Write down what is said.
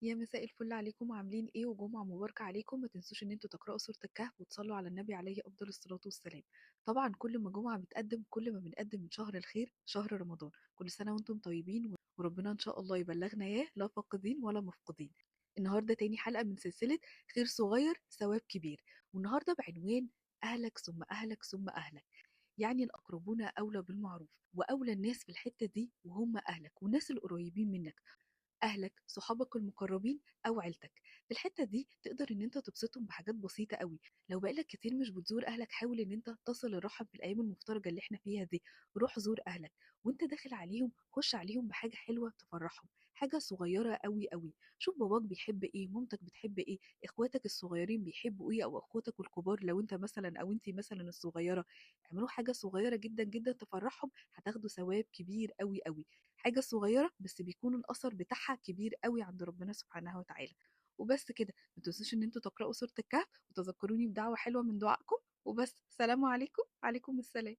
يا مساء الفل عليكم، عاملين ايه؟ وجمعة مباركة عليكم. ما تنسوش ان انتوا تقرأوا سورة الكهف وتصلوا على النبي عليه افضل الصلاة والسلام. طبعا كل ما جمعة بتقدم كل ما بنقدم من شهر الخير شهر رمضان. كل سنة وانتم طيبين، وربنا ان شاء الله يبلغنا اياه لا فاقدين ولا مفقودين. النهاردة تاني حلقة من سلسلة خير صغير ثواب كبير، والنهاردة بعنوان أهلك ثم أهلك ثم أهلك. يعني الأقربون أولى بالمعروف، وأولى الناس في الحتة دي وهم أهلك والناس القريبين منك، اهلك صحابك المقربين او عيلتك. في الحته دي تقدر ان انت تبسطهم بحاجات بسيطه قوي. لو بقالك كتير مش بتزور اهلك، حاول ان انت تصل الرحم في الايام المفترجه اللي احنا فيها دي. روح زور اهلك، وانت داخل عليهم خش عليهم بحاجه حلوه تفرحهم، حاجه صغيره قوي قوي. شوف باباك بيحب ايه، مامتك بتحب ايه، اخواتك الصغيرين بيحبوا ايه، او اخواتك الكبار لو انت مثلا او انت مثلا الصغيره. اعملوا حاجه صغيره جدا جدا تفرحهم، هتاخدوا ثواب كبير قوي قوي. حاجة صغيرة بس بيكون الأثر بتاعها كبير قوي عند ربنا سبحانه وتعالى. وبس كده، ما تنسوش ان انتوا تقرأوا سورة الكهف وتذكروني بدعوة حلوة من دعائكم. وبس، سلام عليكم. عليكم السلام.